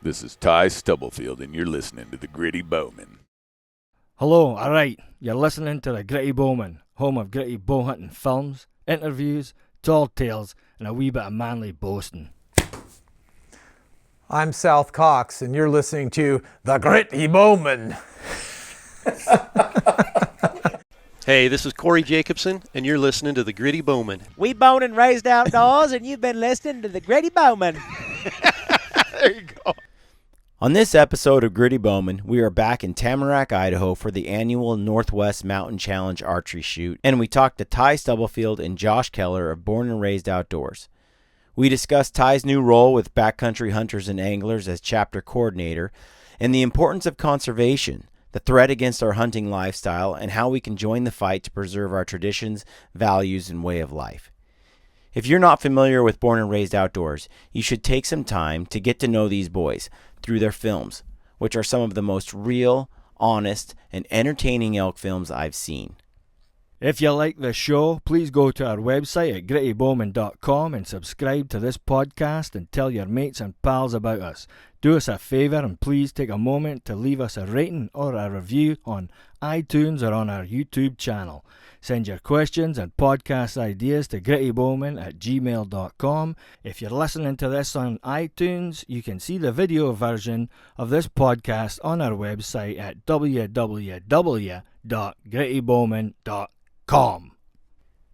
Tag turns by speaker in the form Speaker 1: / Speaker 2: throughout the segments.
Speaker 1: This is Ty Stubblefield, and you're listening to the Gritty Bowman.
Speaker 2: Hello, alright, you're listening to the Gritty Bowman, home of gritty bow hunting films, interviews, tall tales, and a wee bit of manly boasting.
Speaker 3: I'm South Cox, and you're listening to the Gritty Bowman.
Speaker 4: Hey, this is Corey Jacobson, and you're listening to the Gritty Bowman.
Speaker 5: We born and raised outdoors, and you've been listening to the Gritty Bowman.
Speaker 1: There you go.
Speaker 6: On this episode of Gritty Bowman, we are back in Tamarack, Idaho for the annual Northwest Mountain Challenge archery shoot, and we talked to Ty Stubblefield and Josh Keller of Born and Raised Outdoors. We discussed Ty's new role with backcountry hunters and anglers as chapter coordinator, and the importance of conservation, the threat against our hunting lifestyle, and how we can join the fight to preserve our traditions, values, and way of life. If you're not familiar with Born and Raised Outdoors, you should take some time to get to know these boys through their films, which are some of the most real, honest, and entertaining elk films I've seen.
Speaker 2: If you like the show, please go to our website at grittybowman.com and subscribe to this podcast and tell your mates and pals about us. Do us a favour and please take a moment to leave us a rating or a review on iTunes or on our YouTube channel. Send your questions and podcast ideas to grittybowman@gmail.com. If you're listening to this on iTunes, you can see the video version of this podcast on our website at www.grittybowman.com.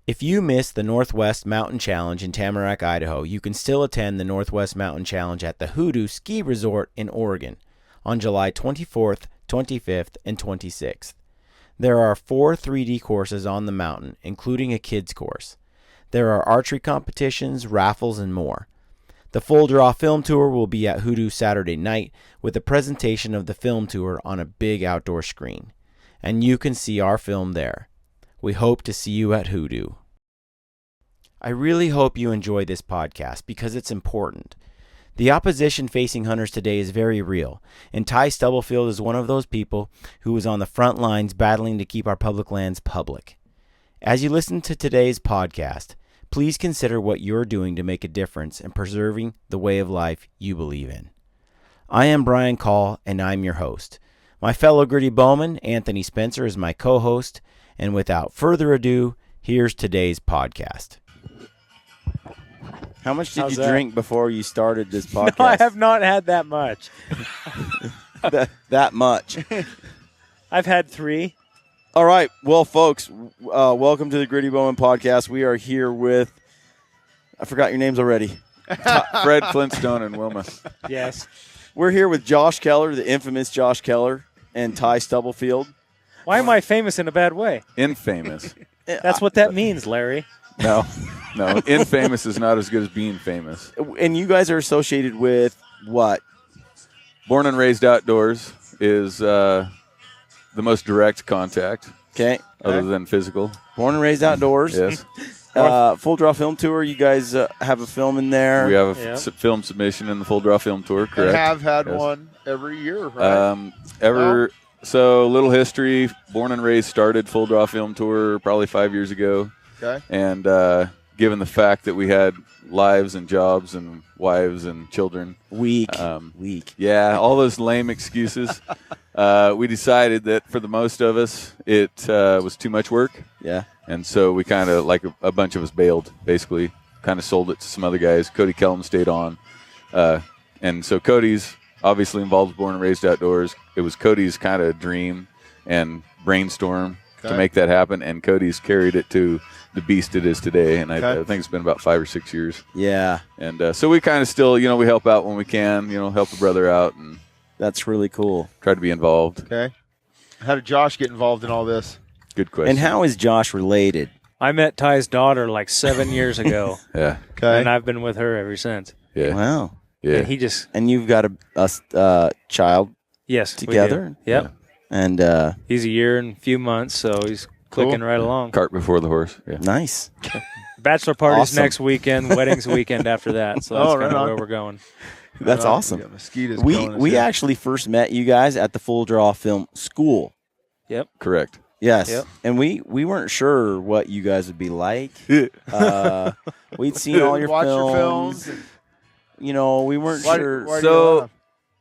Speaker 6: If you missed the Northwest Mountain Challenge in Tamarack, Idaho, you can still attend the Northwest Mountain Challenge at the Hoodoo Ski Resort in Oregon on July 24th, 25th, and 26th. There are 4 3D courses on the mountain, including a kids course. There are archery competitions, raffles, and more. The Full Draw Film Tour will be at Hoodoo Saturday night with a presentation of the film tour on a big outdoor screen. And you can see our film there. We hope to see you at Hoodoo. I really hope you enjoy this podcast because it's important. The opposition facing hunters today is very real, and Ty Stubblefield is one of those people who is on the front lines battling to keep our public lands public. As you listen to today's podcast, please consider what you're doing to make a difference in preserving the way of life you believe in. I am Brian Call, and I'm your host. My fellow Gritty Bowman, Anthony Spencer, is my co-host, and without further ado, here's today's podcast. How much did you drink before you started this podcast?
Speaker 5: No, I have not had that much.
Speaker 6: that much.
Speaker 5: I've had 3.
Speaker 6: All right. Well, folks, welcome to the Gritty Bowman podcast. We are here with, I forgot your names already.
Speaker 1: Fred Flintstone and Wilma.
Speaker 5: Yes.
Speaker 6: We're here with Josh Keller, the infamous Josh Keller, and Ty Stubblefield.
Speaker 5: Why am I famous in a bad way?
Speaker 1: Infamous.
Speaker 5: That's what that means, Larry.
Speaker 1: No, infamous is not as good as being famous.
Speaker 6: And you guys are associated with what?
Speaker 1: Born and Raised Outdoors is the most direct contact.
Speaker 6: Okay.
Speaker 1: Other than physical.
Speaker 6: Born and Raised Outdoors.
Speaker 1: Yes.
Speaker 6: Full Draw Film Tour. You guys have a film in there.
Speaker 1: We have a film submission in the Full Draw Film Tour, correct?
Speaker 7: And have had one every year, right?
Speaker 1: So, little history. Born and Raised started Full Draw Film Tour probably 5 years ago.
Speaker 7: Okay.
Speaker 1: And given the fact that we had lives and jobs and wives and children.
Speaker 6: Weak.
Speaker 1: Yeah, all those lame excuses. We decided that for the most of us, it was too much work.
Speaker 6: Yeah.
Speaker 1: And so we kind of, like a bunch of us bailed, basically. Kind of sold it to some other guys. Cody Kellum stayed on. And so Cody's obviously involved with Born and Raised Outdoors. It was Cody's kind of dream and brainstorm to make that happen. And Cody's carried it to the beast it is today. And I think it's been about 5 or 6 years.
Speaker 6: Yeah.
Speaker 1: And so we kind of still, we help out when we can, help a brother out. And
Speaker 6: that's really cool.
Speaker 1: Try to be involved.
Speaker 7: Okay. How did Josh get involved in all this?
Speaker 1: Good question.
Speaker 6: And how is Josh related?
Speaker 5: I met Ty's daughter like 7 years ago.
Speaker 1: Yeah.
Speaker 7: Okay.
Speaker 5: And I've been with her ever since.
Speaker 1: Yeah.
Speaker 6: Wow.
Speaker 1: Yeah.
Speaker 5: And
Speaker 6: you've got a child
Speaker 5: yes,
Speaker 6: together?
Speaker 5: Yep.
Speaker 1: Yeah.
Speaker 6: And
Speaker 5: he's a year and a few months, so he's clicking right along.
Speaker 1: Cart before the horse. Yeah.
Speaker 6: Nice.
Speaker 5: Bachelor party's
Speaker 6: Awesome.
Speaker 5: next weekend, wedding's weekend after that. So that's kind of where we're going.
Speaker 6: That's awesome.
Speaker 7: Yeah, mosquitoes
Speaker 6: We actually first met you guys at the Full Draw Film School.
Speaker 5: Yep.
Speaker 1: Correct.
Speaker 6: Yes.
Speaker 5: Yep.
Speaker 6: And we weren't sure what you guys would be like. We'd seen all your
Speaker 7: Watch
Speaker 6: films.
Speaker 7: your films.
Speaker 6: We weren't sure.
Speaker 7: Why do you laugh?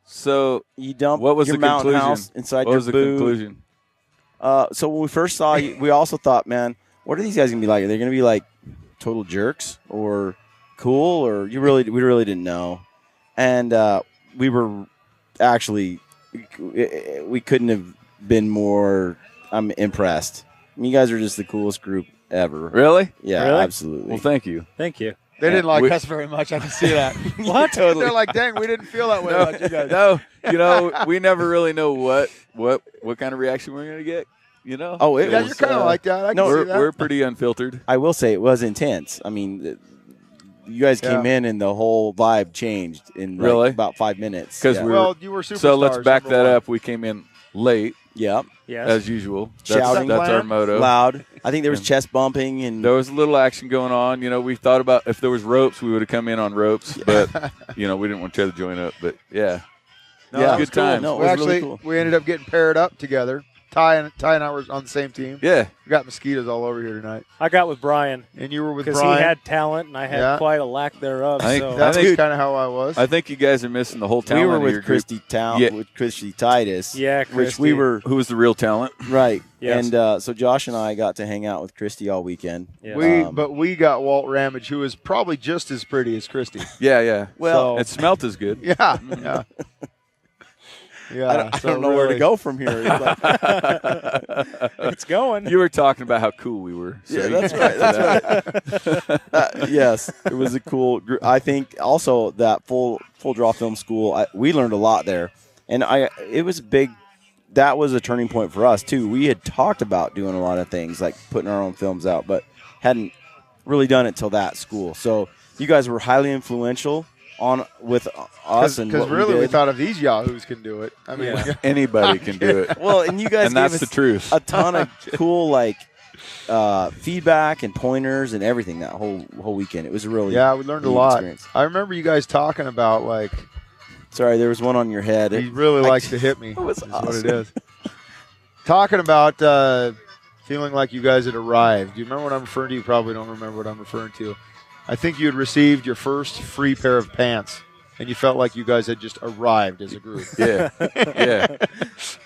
Speaker 1: So
Speaker 6: You dump
Speaker 1: what was
Speaker 6: your
Speaker 1: the
Speaker 6: mountain
Speaker 1: conclusion?
Speaker 6: house inside
Speaker 1: What
Speaker 6: your
Speaker 1: was the
Speaker 6: boot.
Speaker 1: conclusion?
Speaker 6: So when we first saw you, we also thought, man, what are these guys going to be like? Are they going to be like total jerks or cool, or we really didn't know. And we were actually, we couldn't have been more impressed. I mean, you guys are just the coolest group ever.
Speaker 1: Really?
Speaker 6: Yeah,
Speaker 2: Really?
Speaker 6: absolutely.
Speaker 1: Well, thank you.
Speaker 2: Thank you.
Speaker 3: They didn't like
Speaker 1: we-
Speaker 3: us very much. I can see that.
Speaker 6: What? Totally.
Speaker 3: They're like, dang, we didn't feel that way about you guys.
Speaker 1: No, we never really know what kind of reaction we're going to get,
Speaker 6: Oh, it
Speaker 3: Yeah,
Speaker 6: was,
Speaker 3: you're kind of like that. I can see that.
Speaker 1: We're pretty unfiltered.
Speaker 6: I will say it was intense. I mean, you guys came in and the whole vibe changed in like
Speaker 1: Really?
Speaker 6: about 5 minutes.
Speaker 1: 'Cause
Speaker 6: yeah.
Speaker 1: we
Speaker 3: Well, you were superstars.
Speaker 1: So let's back
Speaker 3: number
Speaker 1: that
Speaker 3: one.
Speaker 1: up. We came in late,
Speaker 6: Yep.
Speaker 2: Yes.
Speaker 1: as usual.
Speaker 6: Shouting.
Speaker 1: That's our motto.
Speaker 6: Loud. I think there was
Speaker 1: And
Speaker 6: chest bumping and
Speaker 1: There was a little action going on. We thought about if there was ropes, we would have come in on ropes, but we didn't want to tear the joint up. But yeah,
Speaker 3: No,
Speaker 6: Yeah.
Speaker 3: that was
Speaker 1: Good
Speaker 3: cool.
Speaker 1: times.
Speaker 6: No, it
Speaker 3: we
Speaker 6: was
Speaker 3: actually
Speaker 6: really cool.
Speaker 3: we ended up getting paired up together. Ty and I were on the same team.
Speaker 1: yeah.
Speaker 3: We got mosquitoes all over here tonight.
Speaker 8: I got with Brian
Speaker 3: And you were with
Speaker 8: because
Speaker 3: Brian.
Speaker 8: he had talent and I had
Speaker 3: Yeah.
Speaker 8: quite a lack thereof.
Speaker 1: I think
Speaker 8: So
Speaker 3: That's
Speaker 1: think-
Speaker 3: kind of how I was.
Speaker 1: I think you guys are missing the whole talent.
Speaker 6: we were
Speaker 1: of your
Speaker 6: with
Speaker 1: group.
Speaker 6: Christy Town
Speaker 1: Yeah.
Speaker 6: with Christy Titus.
Speaker 8: Yeah,
Speaker 6: which
Speaker 8: Christy.
Speaker 6: we were
Speaker 1: Who was the real talent?
Speaker 6: right.
Speaker 8: Yes.
Speaker 6: And so Josh and I got to hang out with Christy all weekend.
Speaker 8: Yeah.
Speaker 3: But we got Walt Ramage, who is probably just as pretty as Christy.
Speaker 1: Yeah, yeah.
Speaker 6: Well,
Speaker 1: It smelt as good.
Speaker 3: Yeah, yeah. Yeah,
Speaker 6: I don't know where to go from here. It's like-
Speaker 8: it's going.
Speaker 1: You were talking about how cool we were. So
Speaker 6: Yeah,
Speaker 1: you
Speaker 6: that's
Speaker 1: can
Speaker 6: right.
Speaker 1: get to that.
Speaker 6: yes, it was a cool group. I think also that full draw film school, we learned a lot there, and it was big. That was a turning point for us too. We had talked about doing a lot of things like putting our own films out, but hadn't really done it till that school. So you guys were highly influential with us, and
Speaker 3: because
Speaker 6: what
Speaker 3: really we
Speaker 6: did.
Speaker 3: thought of these yahoos can do it. I mean,
Speaker 8: Yeah.
Speaker 1: Anybody can do it.
Speaker 6: Well, and you guys
Speaker 1: And
Speaker 6: gave
Speaker 1: that's
Speaker 6: us
Speaker 1: the truth.
Speaker 6: a ton of cool feedback and pointers and everything that whole weekend. It was a really
Speaker 3: yeah, we learned a
Speaker 6: neat
Speaker 3: lot.
Speaker 6: experience.
Speaker 3: I remember you guys talking about like
Speaker 6: Sorry, there was one on your head.
Speaker 3: he really likes to hit me.
Speaker 6: It was
Speaker 3: is what it
Speaker 6: awesome.
Speaker 3: is. Talking about feeling like you guys had arrived. Do you remember what I'm referring to? You probably don't remember what I'm referring to. I think you had received your first free pair of pants, and you felt like you guys had just arrived as a group.
Speaker 1: Yeah, yeah.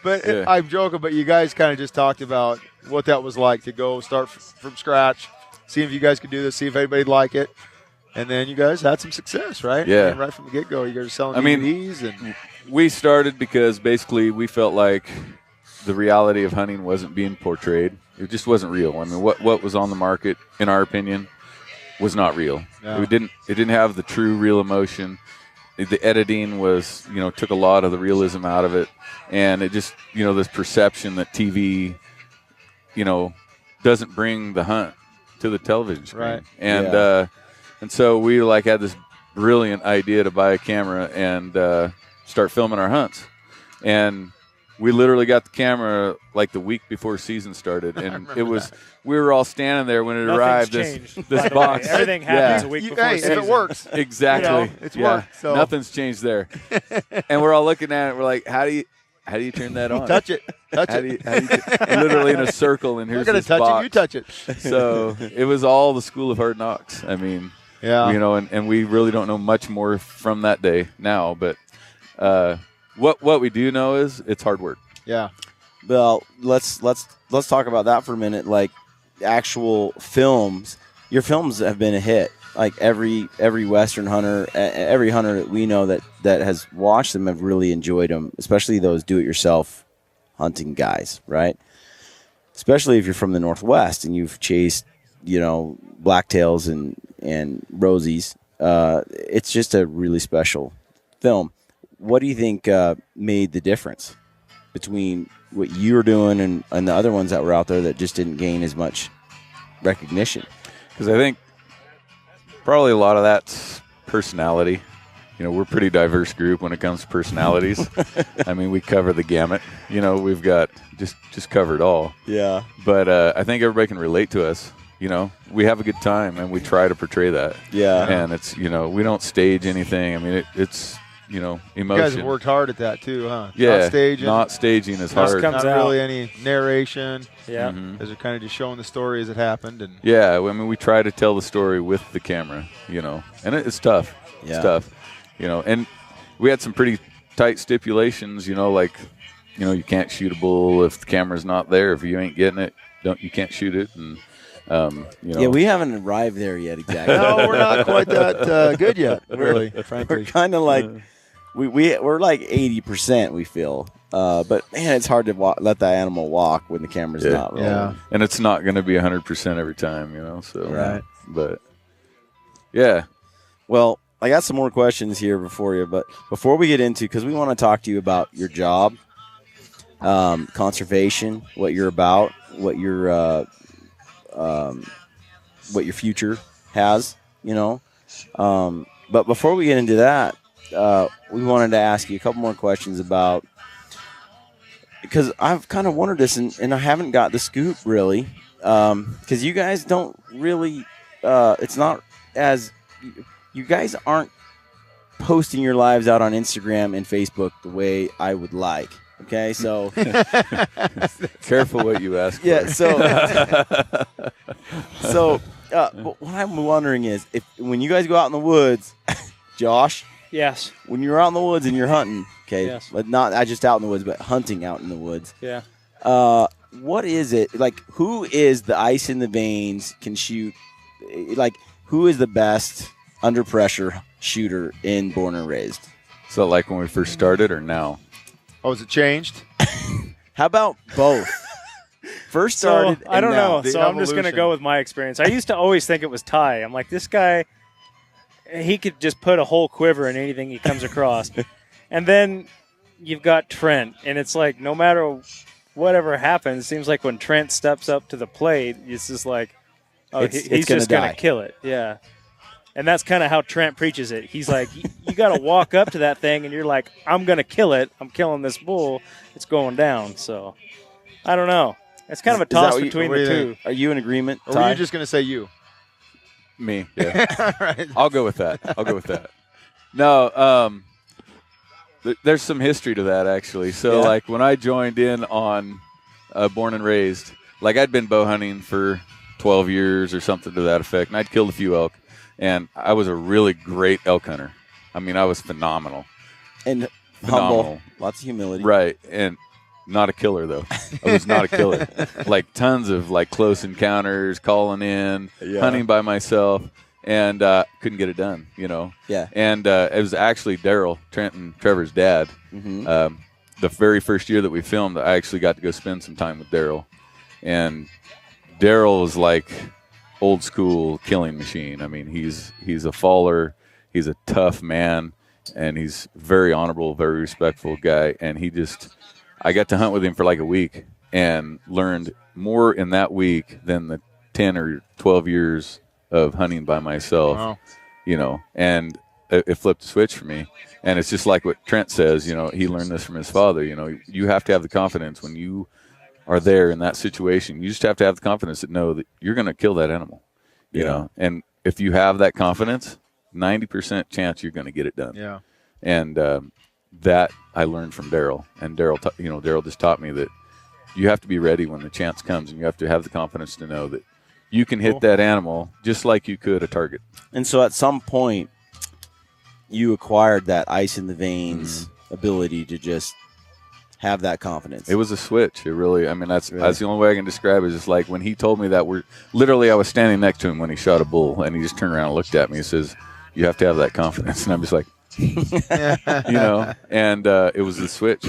Speaker 3: But
Speaker 1: Yeah.
Speaker 3: I'm joking, but you guys kind of just talked about what that was like to go start from scratch, see if you guys could do this, see if anybody'd like it. And then you guys had some success, right?
Speaker 1: Yeah.
Speaker 3: I mean, right from the get-go. You guys are selling
Speaker 1: I mean,
Speaker 3: DVDs. And
Speaker 1: We started because basically we felt like the reality of hunting wasn't being portrayed. It just wasn't real. I mean, what was on the market, in our opinion, was not real.
Speaker 3: Yeah.
Speaker 1: It didn't have the true real emotion. The editing was, took a lot of the realism out of it, and it just, this perception that TV, doesn't bring the hunt to the television screen.
Speaker 3: Right.
Speaker 1: And
Speaker 6: Yeah.
Speaker 1: and so we had this brilliant idea to buy a camera and start filming our hunts, and we literally got the camera like the week before season started, and we were all standing there when it
Speaker 8: Nothing's
Speaker 1: arrived.
Speaker 8: changed,
Speaker 1: This
Speaker 8: by the
Speaker 1: box,
Speaker 8: way. Everything happens
Speaker 1: Yeah.
Speaker 8: a week
Speaker 3: you,
Speaker 8: before
Speaker 3: hey, if
Speaker 8: season.
Speaker 3: it works,
Speaker 1: Exactly.
Speaker 3: it's
Speaker 1: Yeah.
Speaker 3: worked. So
Speaker 1: Nothing's changed there. And we're all looking at it. We're like, how do you turn that on?
Speaker 3: touch it. Touch
Speaker 1: How
Speaker 3: it.
Speaker 1: do you, literally in a circle, and
Speaker 3: I'm
Speaker 1: here's
Speaker 3: going to
Speaker 1: this
Speaker 3: touch
Speaker 1: box.
Speaker 3: it. You touch it.
Speaker 1: So it was all the school of hard knocks. I mean,
Speaker 3: Yeah.
Speaker 1: and we really don't know much more from that day now. But what we do know is it's hard work.
Speaker 3: Yeah.
Speaker 6: Well, let's talk about that for a minute. Like actual films, your films have been a hit. Like every Western hunter, every hunter that we know that has watched them have really enjoyed them, especially those do-it-yourself hunting guys, right? Especially if you're from the Northwest and you've chased, blacktails and rosies. It's just a really special film. What do you think made the difference between what you were doing and the other ones that were out there that just didn't gain as much recognition?
Speaker 1: Because I think probably a lot of that's personality. We're a pretty diverse group when it comes to personalities. I mean, we cover the gamut. We've got just covered all.
Speaker 6: Yeah.
Speaker 1: But I think everybody can relate to us. We have a good time, and we try to portray that.
Speaker 6: Yeah.
Speaker 1: And it's, we don't stage anything. I mean, it's, emotion.
Speaker 3: You guys have worked hard at that too, huh?
Speaker 1: Yeah.
Speaker 3: Not staging.
Speaker 1: is
Speaker 8: Just
Speaker 1: hard.
Speaker 8: comes
Speaker 3: Not
Speaker 8: out.
Speaker 3: really any narration.
Speaker 8: Yeah.
Speaker 1: Mhm.
Speaker 3: As they're kind of just showing the story as it happened. And
Speaker 1: Yeah. I mean, we try to tell the story with the camera, and it's tough.
Speaker 6: Yeah.
Speaker 1: It's tough, and we had some pretty tight stipulations, like, you can't shoot a bull if the camera's not there. If you ain't getting it, you can't shoot it. And,
Speaker 6: Yeah, we haven't arrived there yet exactly.
Speaker 3: No, we're not quite that good yet, really,
Speaker 6: We're
Speaker 3: frankly.
Speaker 6: kind of like we're like 80%, we feel. But, man, it's hard to let that animal walk when the camera's not rolling.
Speaker 3: Yeah.
Speaker 1: And it's not going to be 100% every time, so.
Speaker 3: Right.
Speaker 1: But, yeah.
Speaker 6: Well, I got some more questions here but before we get into, because we want to talk to you about your job, conservation, what you're about, what your future has, But before we get into that, we wanted to ask you a couple more questions about, because I've kind of wondered this, and I haven't got the scoop really, because you guys don't really, it's not as, you guys aren't posting your lives out on Instagram and Facebook the way I would like. Okay, so
Speaker 1: Careful what you ask
Speaker 6: yeah,
Speaker 1: for.
Speaker 6: but what I'm wondering is, when you guys go out in the woods, Josh,
Speaker 8: Yes.
Speaker 6: when you're out in the woods and you're hunting, okay,
Speaker 8: Yes.
Speaker 6: but not just out in the woods, but hunting out in the woods.
Speaker 8: Yeah.
Speaker 6: What is it like? Who is the ice in the veins? Can shoot? Like, who is the best under pressure shooter in Born and Raised?
Speaker 1: So, like when we first started or now?
Speaker 3: Oh, has it changed?
Speaker 6: How about both? First started.
Speaker 8: I don't know.
Speaker 3: The
Speaker 8: So I'm just going to
Speaker 3: evolution.
Speaker 8: go with my experience. I used to always think it was Ty. I'm like, this guy, he could just put a whole quiver in anything he comes across. And then you've got Trent, and it's like, no matter whatever happens, it seems like when Trent steps up to the plate, it's just like, oh,
Speaker 6: It's
Speaker 8: he's
Speaker 6: gonna
Speaker 8: just going
Speaker 6: die.
Speaker 8: to kill it. Yeah. And that's kind of how Trent preaches it. He's like, you got to walk up to that thing, and you're like, I'm going to kill it. I'm killing this bull. It's going down. So, I don't know. It's kind of a
Speaker 6: Is that
Speaker 8: toss
Speaker 6: what you-
Speaker 8: between
Speaker 3: what do
Speaker 8: the
Speaker 3: you
Speaker 8: two.
Speaker 3: think?
Speaker 6: Are you in agreement,
Speaker 3: Or
Speaker 6: Ty?
Speaker 3: were you just going to say you?
Speaker 1: Me, yeah.
Speaker 3: All right.
Speaker 1: I'll go with that. No, there's some history to that, actually. So,
Speaker 6: Yeah.
Speaker 1: like, when I joined in on Born and Raised, like, I'd been bow hunting for 12 years or something to that effect, and I'd killed a few elk, and I was a really great elk hunter. I mean, I was phenomenal.
Speaker 6: and
Speaker 1: Phenomenal.
Speaker 6: humble, lots of humility.
Speaker 1: Right, and not a killer, though. I was not a killer. Like, tons of, like, close encounters, calling in,
Speaker 6: Yeah.
Speaker 1: hunting by myself, and couldn't get it done,
Speaker 6: Yeah.
Speaker 1: And it was actually Daryl, Trent and Trevor's dad.
Speaker 6: Mm-hmm.
Speaker 1: The very first year that we filmed, I actually got to go spend some time with Daryl. And Daryl is like old school killing machine. I mean, he's a faller. He's a tough man, and he's very honorable, very respectful guy. And I got to hunt with him for like a week and learned more in that week than the 10 or 12 years of hunting by myself.
Speaker 3: Wow.
Speaker 1: And it flipped a switch for me. And it's just like what Trent says, he learned this from his father. You have to have the confidence when you are there in that situation. You just have to have the confidence to know that you're going to kill that animal, you know. And if you have that confidence, 90% chance you're going to get it done.
Speaker 3: Yeah.
Speaker 1: And that I learned from Daryl. And Daryl just taught me that you have to be ready when the chance comes, and you have to have the confidence to know that you can hit that animal just like you could a target.
Speaker 6: And so at some point, you acquired that ice in the veins ability to just have that confidence.
Speaker 1: It was a switch. It really, that's the only way I can describe it. Is just like when he told me that I was standing next to him when he shot a bull, and he just turned around and looked at me and says, you have to have that confidence. And I'm just like, and it was the switch.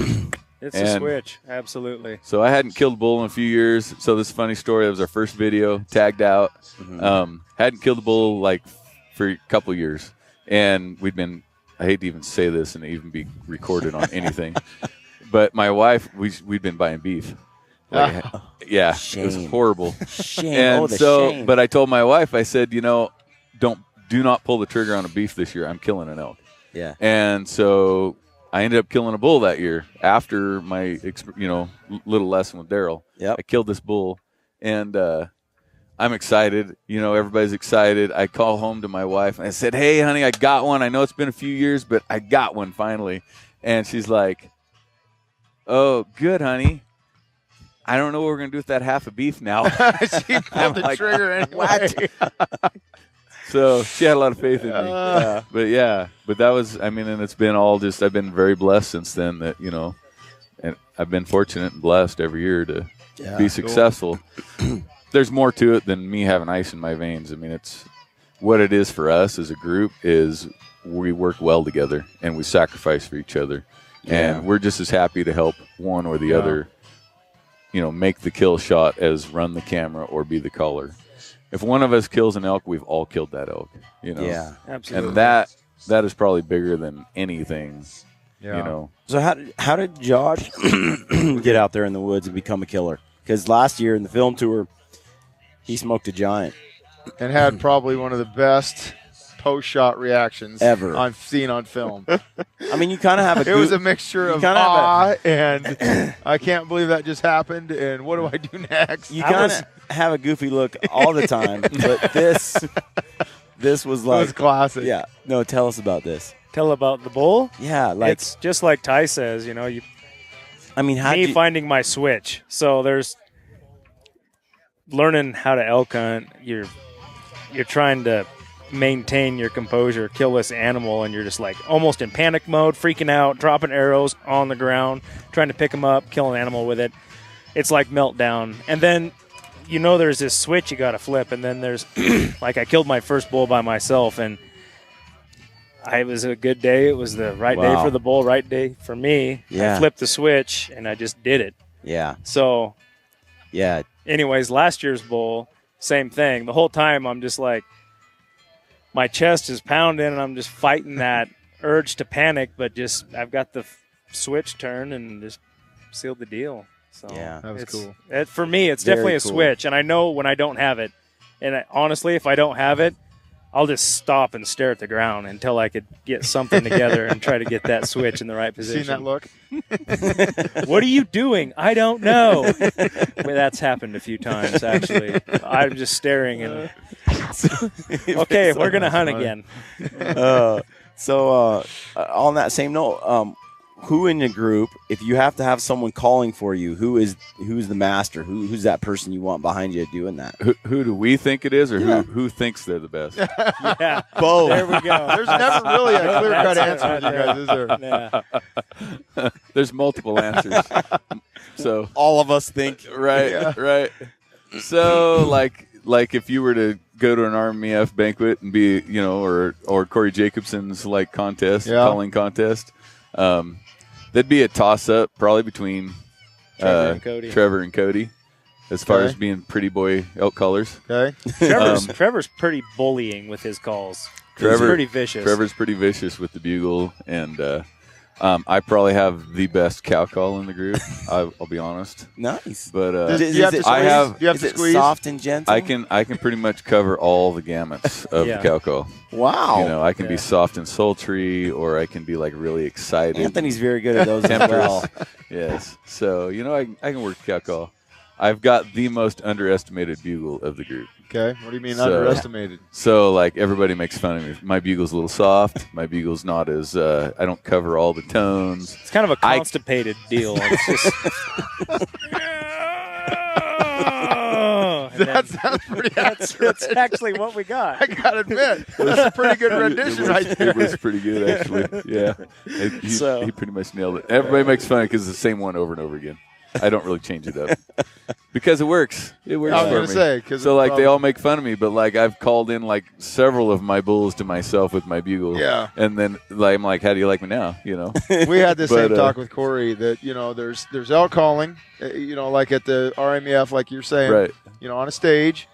Speaker 8: It's a switch. Absolutely.
Speaker 1: So I hadn't killed a bull in a few years. So this is a funny story. That was our first video, tagged out. Hadn't killed a bull like for a couple years. And I hate to even say this and even be recorded on anything. But my wife, we'd been buying beef. Yeah,
Speaker 6: Shame.
Speaker 1: it was horrible.
Speaker 6: Shame.
Speaker 1: And
Speaker 6: the
Speaker 1: so,
Speaker 6: shame.
Speaker 1: but I told my wife, I said, do not pull the trigger on a beef this year. I'm killing an elk.
Speaker 6: Yeah.
Speaker 1: And so I ended up killing a bull that year after my, little lesson with Daryl.
Speaker 6: Yep.
Speaker 1: I killed this bull, and I'm excited. Everybody's excited. I call home to my wife, and I said, hey, honey, I got one. I know it's been a few years, but I got one finally. And she's like, oh, good, honey. I don't know what we're going to do with that half a beef now.
Speaker 3: She pulled the trigger anyway.
Speaker 1: What? So she had a lot of faith in me. But that was, I mean, and it's been all just, I've been very blessed since then that, and I've been fortunate and blessed every year to be successful. There's more to it than me having ice in my veins. I mean, it's what it is for us as a group is we work well together and we sacrifice for each other. And we're just as happy to help one or the other, make the kill shot as run the camera or be the caller. If one of us kills an elk, we've all killed that elk,
Speaker 6: Yeah,
Speaker 8: absolutely.
Speaker 1: And that is probably bigger than anything,
Speaker 9: So how did Josh get out there in the woods and become a killer? Because last year in the film tour, he smoked a giant.
Speaker 3: And had probably one of the best post-shot reactions
Speaker 9: Ever.
Speaker 3: I've seen on film.
Speaker 9: I mean, you kind of have a
Speaker 3: It was a mixture of
Speaker 9: kinda have
Speaker 3: awe and I can't believe that just happened and what do I do next?
Speaker 9: You kind of have a goofy look all the time, but this was like
Speaker 3: It was classic.
Speaker 9: Yeah, no, tell us about this.
Speaker 8: Tell about the bull.
Speaker 9: Yeah, like
Speaker 8: It's just like Ty says,
Speaker 9: I mean, how
Speaker 8: me finding my switch. So there's learning how to elk hunt. You're trying to maintain your composure, kill this animal, and you're just like almost in panic mode, freaking out, dropping arrows on the ground, trying to pick them up, kill an animal with it. It's like meltdown. And then there's this switch you got to flip, and then there's like I killed my first bull by myself, and it was a good day. It was the right day for the bull, right day for me.
Speaker 9: Yeah.
Speaker 8: I flipped the switch, and I just did it.
Speaker 9: Yeah.
Speaker 8: So,
Speaker 9: Yeah.
Speaker 8: anyways, last year's bull, same thing. The whole time I'm just like, my chest is pounding, and I'm just fighting that urge to panic, but I've got the switch turned and just sealed the deal. So
Speaker 9: Yeah.
Speaker 3: That was cool.
Speaker 8: For me, it's
Speaker 9: Very
Speaker 8: definitely a
Speaker 9: cool.
Speaker 8: switch, and I know when I don't have it. And honestly, if I don't have it, I'll just stop and stare at the ground until I could get something together and try to get that switch in the right position.
Speaker 3: Seen that look?
Speaker 8: What are you doing? I don't know. But that's happened a few times, actually. I'm just staring and okay, we're gonna hunt again.
Speaker 9: So on that same note, who in the group, if you have to have someone calling for you, who's the master? Who's that person you want behind you doing that?
Speaker 1: Who do we think it is, or who thinks they're the best?
Speaker 8: Yeah,
Speaker 9: Both.
Speaker 8: there we go.
Speaker 3: There's never really a clear-cut
Speaker 8: That's
Speaker 3: answer
Speaker 8: it
Speaker 3: with you guys, is there?
Speaker 8: Yeah.
Speaker 1: There's multiple answers. So
Speaker 9: All of us think.
Speaker 1: right. So like if you were to go to an RMEF banquet and be or Corey Jacobson's contest, calling contest, that'd be a toss-up probably between Trevor and Cody as far as being pretty boy elk callers.
Speaker 3: Okay.
Speaker 8: Trevor's pretty bullying with his calls. He's
Speaker 1: Trevor-
Speaker 8: pretty vicious.
Speaker 1: Trevor's pretty vicious with the bugle, and I probably have the best cow call in the group. I'll be honest,
Speaker 9: Nice.
Speaker 1: but
Speaker 3: Do you have to squeeze? Do you have
Speaker 9: Is
Speaker 3: to
Speaker 9: it
Speaker 3: squeeze?
Speaker 9: soft and gentle?
Speaker 1: I can pretty much cover all the gamuts of
Speaker 8: Yeah.
Speaker 1: the cow call.
Speaker 9: Wow.
Speaker 1: I can be soft and sultry, or I can be really excited.
Speaker 9: Anthony's very good at those as
Speaker 1: Temperance.
Speaker 9: well.
Speaker 1: Yes. So I can work the cow call. I've got the most underestimated bugle of the group.
Speaker 3: Okay. What do you mean
Speaker 1: So-
Speaker 3: underestimated?
Speaker 1: So everybody makes fun of me. My bugle's a little soft. My bugle's not as I don't cover all the tones.
Speaker 8: It's kind of a constipated deal. It's just. And then-
Speaker 3: That's pretty accurate.
Speaker 8: that's actually what we got.
Speaker 3: I gotta admit, that's a pretty good rendition right there.
Speaker 1: It was pretty good, actually. Yeah. He
Speaker 8: So-
Speaker 1: pretty much nailed it. Everybody makes fun because it's the same one over and over again. I don't really change it up because it works. It works
Speaker 3: I was
Speaker 1: for
Speaker 3: gonna
Speaker 1: me.
Speaker 3: say, 'cause
Speaker 1: So
Speaker 3: it's
Speaker 1: they all make fun of me, but I've called in several of my bulls to myself with my bugle.
Speaker 3: Yeah.
Speaker 1: And then I'm like, how do you like me now?
Speaker 3: We had the same
Speaker 1: But,
Speaker 3: talk with Corey that there's elk calling, like at the RMEF, like you're saying,
Speaker 1: Right.
Speaker 3: on a stage,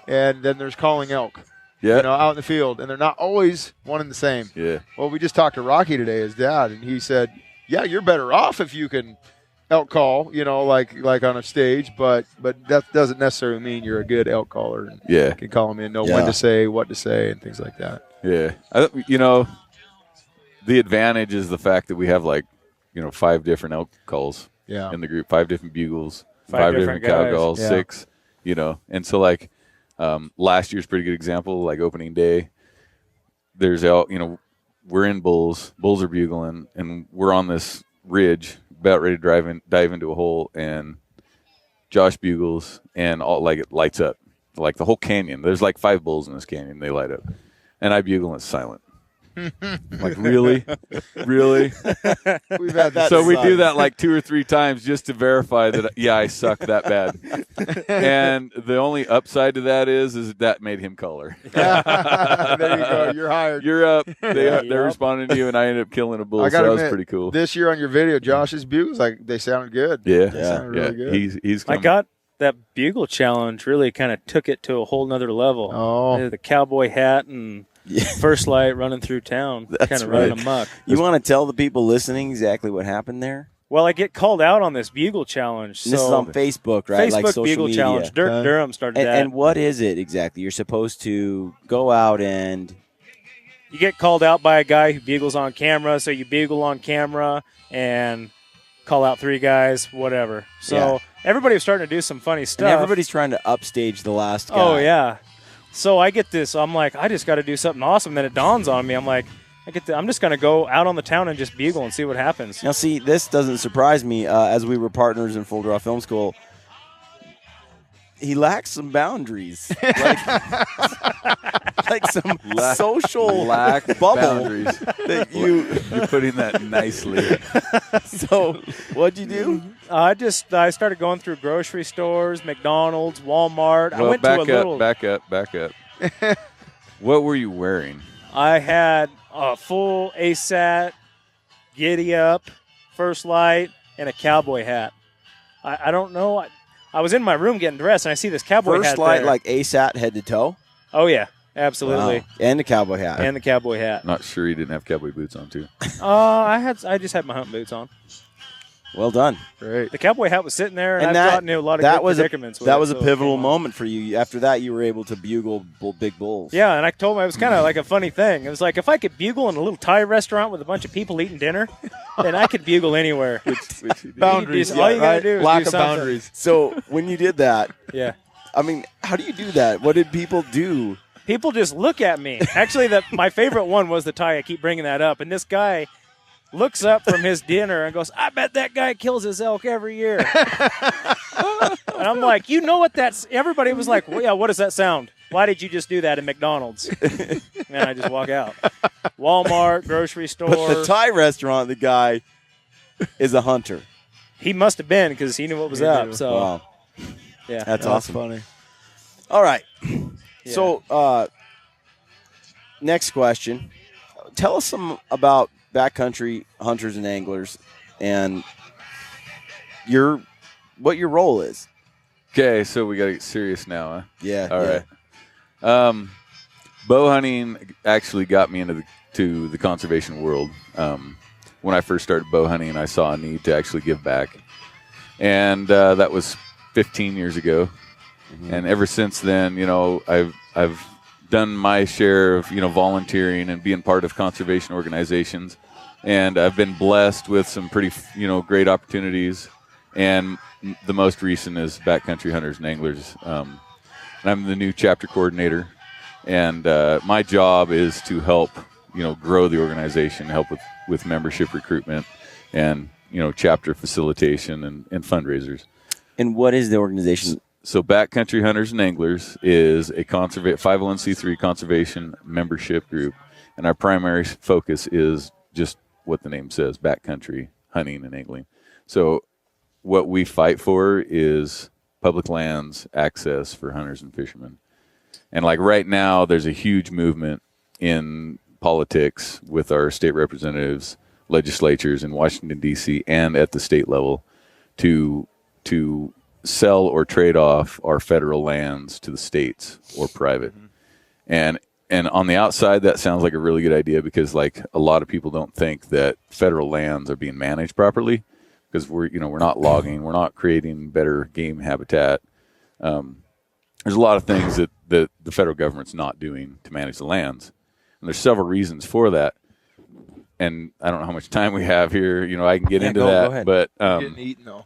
Speaker 3: and then there's calling elk,
Speaker 1: Yeah.
Speaker 3: out in the field, and they're not always one and the same.
Speaker 1: Yeah.
Speaker 3: Well, we just talked to Rocky today, his dad, and he said, yeah, you're better off if you can elk call, like on a stage, but that doesn't necessarily mean you're a good elk caller. And
Speaker 1: Yeah.
Speaker 3: can call them in, know
Speaker 9: Yeah.
Speaker 3: when to say, what to say, and things like that.
Speaker 1: Yeah. The advantage is the fact that we have 5 different elk calls
Speaker 3: Yeah.
Speaker 1: in the group, 5 different bugles,
Speaker 8: Five
Speaker 1: 5 different
Speaker 8: different
Speaker 1: cow
Speaker 8: guys.
Speaker 1: calls,
Speaker 3: Yeah.
Speaker 1: 6, and so last year's pretty good example, opening day, there's elk, we're in bulls are bugling, and we're on this ridge about ready to dive into a hole, and Josh bugles, and all it lights up. like the whole canyon. There's like 5 bulls in this canyon. They light up, and I bugle and it's silent. Like, really? Really?
Speaker 3: We've had that.
Speaker 1: So we do that like 2 or 3 times just to verify that, yeah, I suck that bad. And the only upside to that is that made him color.
Speaker 3: There you go. You're hired.
Speaker 1: You're up. They're responding to you, and I ended up killing a bull. So that was pretty cool.
Speaker 3: This year on your video, Josh's bugles, like, they sounded good.
Speaker 1: Yeah.
Speaker 3: They sounded really good.
Speaker 1: He's
Speaker 8: I got that bugle challenge really kind of took it to a whole nother level.
Speaker 3: Oh.
Speaker 8: The cowboy hat and first light running through town, kind of running amok.
Speaker 9: You want to tell the people listening exactly what happened there?
Speaker 8: Well, I get called out on this bugle challenge.
Speaker 9: And this is on Facebook, right?
Speaker 8: Facebook
Speaker 9: like social
Speaker 8: bugle
Speaker 9: media.
Speaker 8: challenge. Dirk Durham started that.
Speaker 9: And what is it exactly? You're supposed to go out and
Speaker 8: you get called out by a guy who bugles on camera, so you bugle on camera and call out 3 guys, whatever. So everybody was starting to do some funny stuff.
Speaker 9: and everybody's trying to upstage the last guy.
Speaker 8: Oh, yeah. So I get this. I'm like, I just got to do something awesome. Then it dawns on me. I'm like, I'm just going to go out on the town and just bugle and see what happens.
Speaker 9: Now, see, this doesn't surprise me. As we were partners in Full Draw Film School, he lacks some boundaries, like some social bubble.
Speaker 1: boundaries.
Speaker 9: That
Speaker 1: You're putting that nicely.
Speaker 9: So, what'd you do?
Speaker 8: I started going through grocery stores, McDonald's, Walmart.
Speaker 1: Well,
Speaker 8: I went to a little.
Speaker 1: back up. What were you wearing?
Speaker 8: I had a full ASAT, giddy up, first light, and a cowboy hat. I don't know. I was in my room getting dressed, and I see this cowboy hat
Speaker 9: First light,
Speaker 8: there.
Speaker 9: like ASAT head to toe?
Speaker 8: Oh, yeah, absolutely.
Speaker 9: Wow. And the cowboy hat.
Speaker 8: And the cowboy hat.
Speaker 1: Not sure you didn't have cowboy boots on, too.
Speaker 8: I just had my hunt boots on.
Speaker 9: Well done.
Speaker 3: Great.
Speaker 8: The cowboy hat was sitting there, and I've gotten into a lot of good predicaments with it.
Speaker 9: That was a
Speaker 8: so it
Speaker 9: pivotal
Speaker 8: came on.
Speaker 9: moment for you. After that, you were able to bugle big bulls.
Speaker 8: Yeah, and I told him it was kind of like a funny thing. It was like if I could bugle in a little Thai restaurant with a bunch of people eating dinner, then I could bugle anywhere.
Speaker 3: Boundaries.
Speaker 8: All you gotta do is
Speaker 3: Lack
Speaker 8: do
Speaker 3: of
Speaker 8: something.
Speaker 3: boundaries.
Speaker 9: So when you did that,
Speaker 8: Yeah.
Speaker 9: I mean, how do you do that? What did people do?
Speaker 8: People just look at me. Actually, my favorite one was the Thai. I keep bringing that up. And this guy looks up from his dinner and goes, I bet that guy kills his elk every year. And I'm like, you know what that's – everybody was like, well, yeah, what does that sound? Why did you just do that in McDonald's? And I just walk out. Walmart, grocery store.
Speaker 9: But the Thai restaurant, the guy is a hunter.
Speaker 8: He must have been because he knew what was up. So,
Speaker 9: Wow.
Speaker 8: yeah.
Speaker 9: That's awesome.
Speaker 3: Funny.
Speaker 9: All right.
Speaker 8: Yeah.
Speaker 9: So next question. Tell us some about backcountry hunters and anglers and what your role is.
Speaker 1: Okay, so we got to get serious now, huh?
Speaker 9: Yeah.
Speaker 1: All
Speaker 9: yeah.
Speaker 1: right. Bow hunting actually got me into the conservation world. When I first started bow hunting, I saw a need to actually give back. And that was 15 years ago. Mm-hmm. And ever since then, I've done my share of, volunteering and being part of conservation organizations. And I've been blessed with some pretty, great opportunities. And the most recent is Backcountry Hunters and Anglers. And I'm the new chapter coordinator. And my job is to help, grow the organization, help with membership recruitment and, chapter facilitation and fundraisers.
Speaker 9: And what is the organization?
Speaker 1: So Backcountry Hunters and Anglers is a 501c3 conservation membership group. And our primary focus is just what the name says, backcountry hunting and angling. So what we fight for is public lands access for hunters and fishermen. And like right now, there's a huge movement in politics with our state representatives, legislatures in Washington, D.C. and at the state level to sell or trade off our federal lands to the states or private. Mm-hmm. And on the outside, that sounds like a really good idea because like a lot of people don't think that federal lands are being managed properly because we're not logging, we're not creating better game habitat. There's a lot of things that the federal government's not doing to manage the lands. And there's several reasons for that. And I don't know how much time we have here. I can get into that.
Speaker 9: Go ahead.
Speaker 1: But
Speaker 3: Getting eaten, though.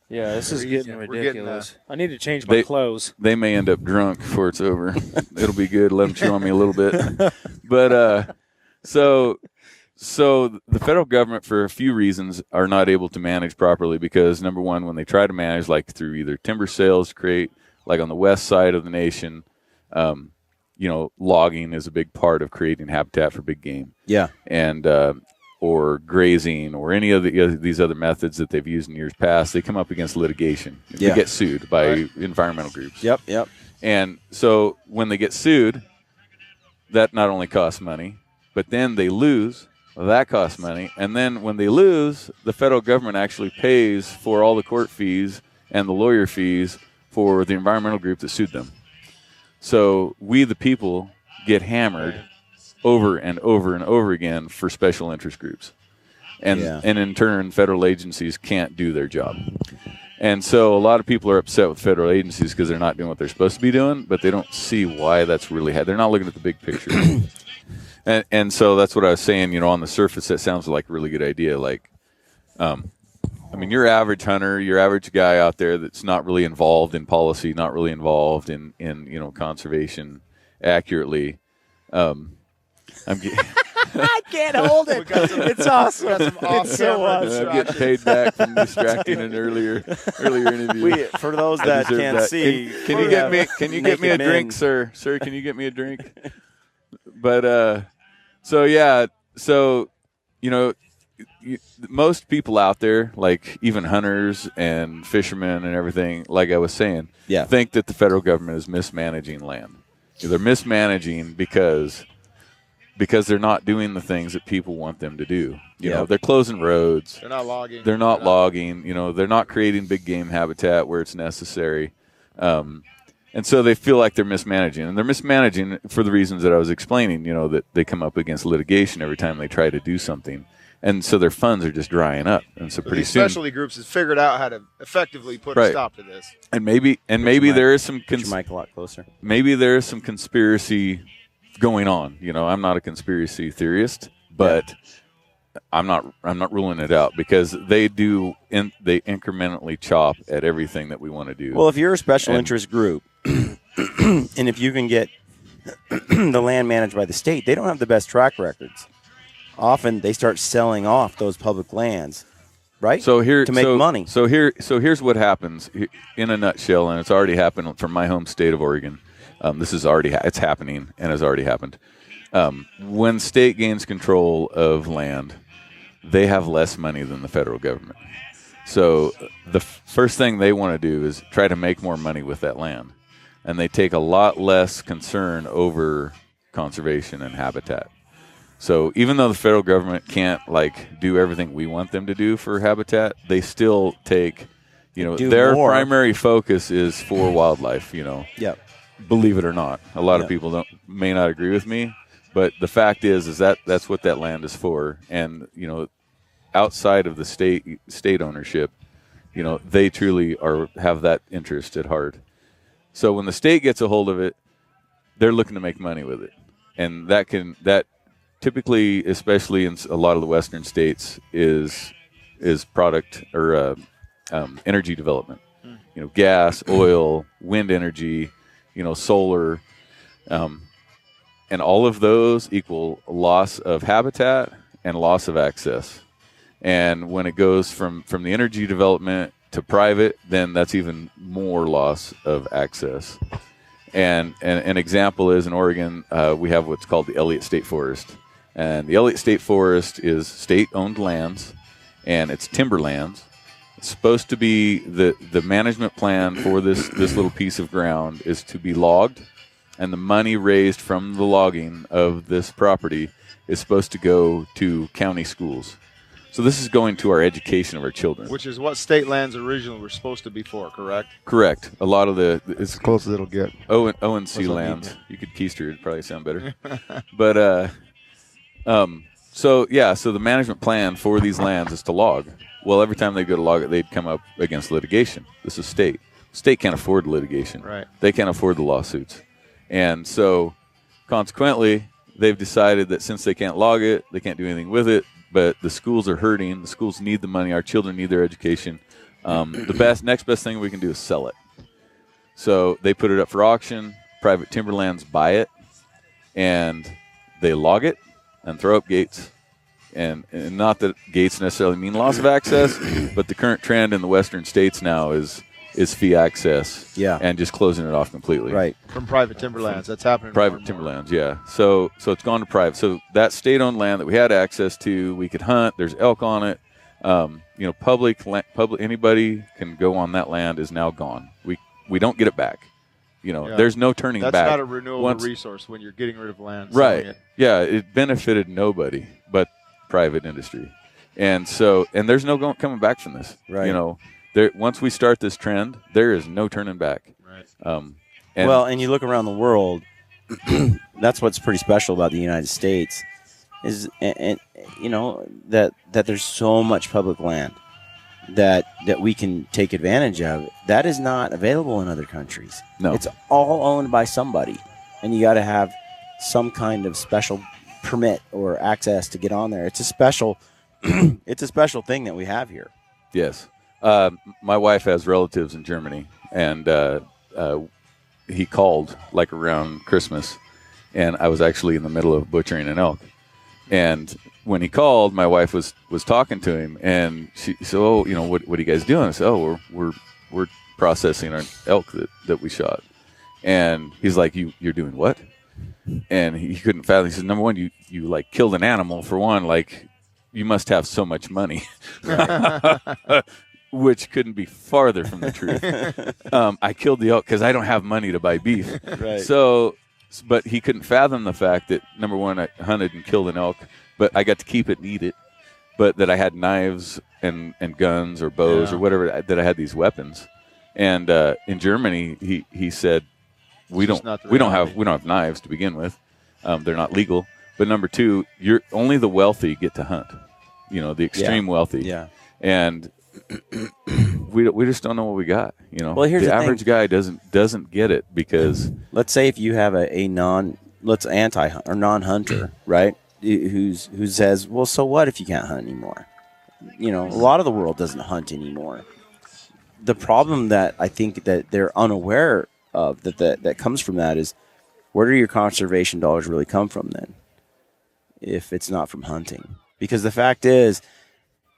Speaker 8: Yeah, this is getting
Speaker 3: We're
Speaker 8: ridiculous.
Speaker 3: getting,
Speaker 8: I need to change my clothes.
Speaker 1: they may end up drunk before it's over. It'll be good. Let them chew on me a little bit. But so the federal government, for a few reasons, are not able to manage properly because, number one, when they try to manage, like through either timber sales to create like on the west side of the nation, logging is a big part of creating habitat for big game.
Speaker 9: Yeah.
Speaker 1: And or grazing or any of these other methods that they've used in years past, they come up against litigation.
Speaker 9: Yeah.
Speaker 1: They get sued by environmental groups.
Speaker 9: Yep.
Speaker 1: And so when they get sued, that not only costs money, but then they lose. Well, that costs money. And then when they lose, the federal government actually pays for all the court fees and the lawyer fees for the environmental group that sued them. So we, the people, get hammered over and over and over again for special interest groups. And in turn, federal agencies can't do their job. And so a lot of people are upset with federal agencies because they're not doing what they're supposed to be doing, but they don't see why that's really they're not looking at the big picture. and so that's what I was saying, on the surface, that sounds like a really good idea. Like, your average hunter, your average guy out there that's not really involved in policy, not really involved in conservation accurately.
Speaker 5: I can't hold it. It's awesome. It's so awesome.
Speaker 1: I'm getting paid back from distracting an earlier interview.
Speaker 9: For those that can't see,
Speaker 1: can you get me a drink, sir? Sir, can you get me a drink? But most people out there, like even hunters and fishermen and everything, like I was saying, think that the federal government is mismanaging land. They're mismanaging because they're not doing the things that people want them to do. They're closing roads.
Speaker 3: They're not logging.
Speaker 1: They're not logging. They're not creating big game habitat where it's necessary. And so they feel like they're mismanaging. And they're mismanaging for the reasons that I was explaining, that they come up against litigation every time they try to do something. And so their funds are just drying up. And so pretty soon,
Speaker 3: specialty groups has figured out how to effectively put a stop to this.
Speaker 1: And maybe there is some
Speaker 9: your mic a lot closer.
Speaker 1: Maybe there is some conspiracy going on. I'm not a conspiracy theorist, but I'm not ruling it out because they incrementally chop at everything that we want to do.
Speaker 9: Well, if you're a special interest group, and if you can get the land managed by the state, they don't have the best track records. Often they start selling off those public lands, right?
Speaker 1: To make
Speaker 9: money.
Speaker 1: So here's what happens in a nutshell, and it's already happened from my home state of Oregon. This is it's happening and has already happened. When state gains control of land, they have less money than the federal government. So the first thing they want to do is try to make more money with that land, and they take a lot less concern over conservation and habitat. So even though the federal government can't do everything we want them to do for habitat, they still take, their primary focus is for wildlife.
Speaker 9: Yep.
Speaker 1: Believe it or not, a lot of people may not agree with me, but the fact is that's what that land is for. And outside of the state ownership, they truly have that interest at heart. So when the state gets a hold of it, they're looking to make money with it, and that typically, especially in a lot of the western states, is product or energy development. Gas, oil, wind energy, solar, and all of those equal loss of habitat and loss of access. And when it goes from the energy development to private, then that's even more loss of access. And an example is in Oregon, we have what's called the Elliott State Forest. And the Elliott State Forest is state-owned lands, and it's timberlands. It's supposed to be the management plan for this little piece of ground is to be logged, and the money raised from the logging of this property is supposed to go to county schools. So this is going to our education of our children.
Speaker 3: Which is what state lands originally were supposed to be for, correct?
Speaker 1: Correct. A lot of it's
Speaker 7: close as it'll get.
Speaker 1: O&C lands. You could keister, it'd probably sound better. But so the management plan for these lands is to log. Well, every time they go to log it, they'd come up against litigation. This is state. State can't afford litigation.
Speaker 3: Right.
Speaker 1: They can't afford the lawsuits. And so consequently, they've decided that since they can't log it, they can't do anything with it, but the schools are hurting. The schools need the money. Our children need their education. The next best thing we can do is sell it. So they put it up for auction. Private timberlands buy it, and they log it and throw up gates. And not that gates necessarily mean loss of access, but the current trend in the western states now is is fee access.
Speaker 9: Yeah.
Speaker 1: And just closing it off completely.
Speaker 9: Right.
Speaker 3: From private timberlands. That's happening.
Speaker 1: Private timberlands, yeah. So it's gone to private. So that state-owned land that we had access to, we could hunt. There's elk on it. Public anybody can go on that land is now gone. We don't get it back. There's no turning back.
Speaker 3: That's not a renewable resource when you're getting rid of land.
Speaker 1: Right. Yeah, it benefited nobody but private industry. And there's no coming back from this.
Speaker 9: Right.
Speaker 1: Once we start this trend, there is no turning back.
Speaker 3: Right.
Speaker 9: And you look around the world, that's what's pretty special about the United States is, that there's so much public land that we can take advantage of. That is not available in other countries.
Speaker 1: No.
Speaker 9: It's all owned by somebody, and you got to have some kind of special permit or access to get on there. It's a special thing that we have here.
Speaker 1: Yes. My wife has relatives in Germany, and he called like around Christmas, and I was actually in the middle of butchering an elk. And when he called, my wife was talking to him, and she said, "Oh, what are you guys doing?" I said, "Oh, we're processing our elk that we shot." And he's like, "You're doing what?" And he couldn't fathom. He says, "Number one, you like killed an animal for one. Like, you must have so much money." Which couldn't be farther from the truth. I killed the elk because I don't have money to buy beef.
Speaker 9: Right.
Speaker 1: So, but he couldn't fathom the fact that, number one, I hunted and killed an elk, but I got to keep it and eat it. But that I had knives and guns or bows or whatever, that I had these weapons. And in Germany, he said, we don't have knives to begin with. They're not legal. But number two, only the wealthy get to hunt. The extreme wealthy.
Speaker 9: Yeah.
Speaker 1: And we just don't know what we got.
Speaker 9: Well, here's
Speaker 1: the
Speaker 9: the
Speaker 1: average
Speaker 9: thing.
Speaker 1: guy doesn't get it because
Speaker 9: Let's say if you have a non-hunter, right? Who says, well, so what if you can't hunt anymore? A lot of the world doesn't hunt anymore. The problem that I think that they're unaware of that comes from that is, where do your conservation dollars really come from then? If it's not from hunting, because the fact is,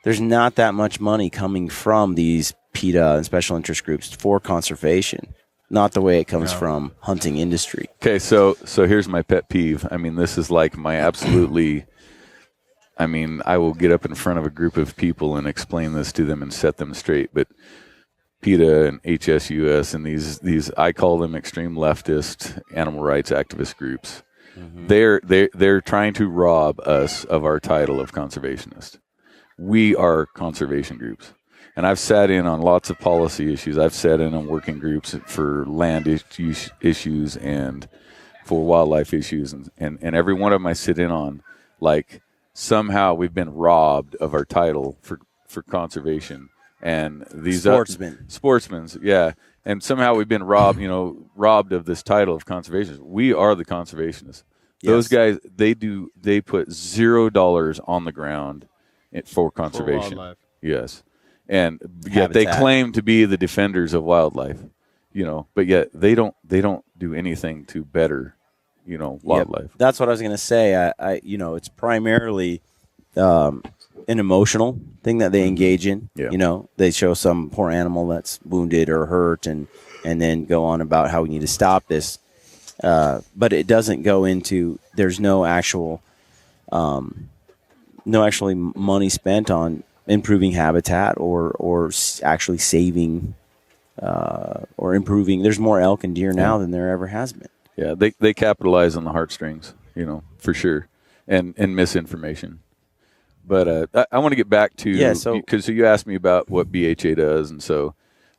Speaker 9: there's not that much money coming from these PETA and special interest groups for conservation. Not the way it comes from hunting industry.
Speaker 1: Okay, so here's my pet peeve. I mean, this is like my absolutely. I mean, I will get up in front of a group of people and explain this to them and set them straight. But PETA and HSUS and these I call them extreme leftist animal rights activist groups. Mm-hmm. They're trying to rob us of our title of conservationist. We are conservation groups. And I've sat in on lots of policy issues. I've sat in on working groups for land issues and for wildlife issues. And every one of them I sit in on, like, somehow we've been robbed of our title for conservation. And these sportsmen, yeah. And somehow we've been robbed of this title of conservation. We are the conservationists. Yes. Those guys, they put $0 on the ground for conservation.
Speaker 3: For wildlife.
Speaker 1: Yes. And yet they claim to be the defenders of wildlife, but yet they don't do anything to better, wildlife.
Speaker 9: Yep. That's what I was going to say. It's primarily an emotional thing that they engage in. Yeah. They show some poor animal that's wounded or hurt and then go on about how we need to stop this. But it doesn't go into, there's no actually money spent on improving habitat or actually saving or improving. There's more elk and deer now than there ever has been.
Speaker 1: Yeah, they capitalize on the heartstrings, for sure, and misinformation. But I want to get back to because you asked me about what BHA does,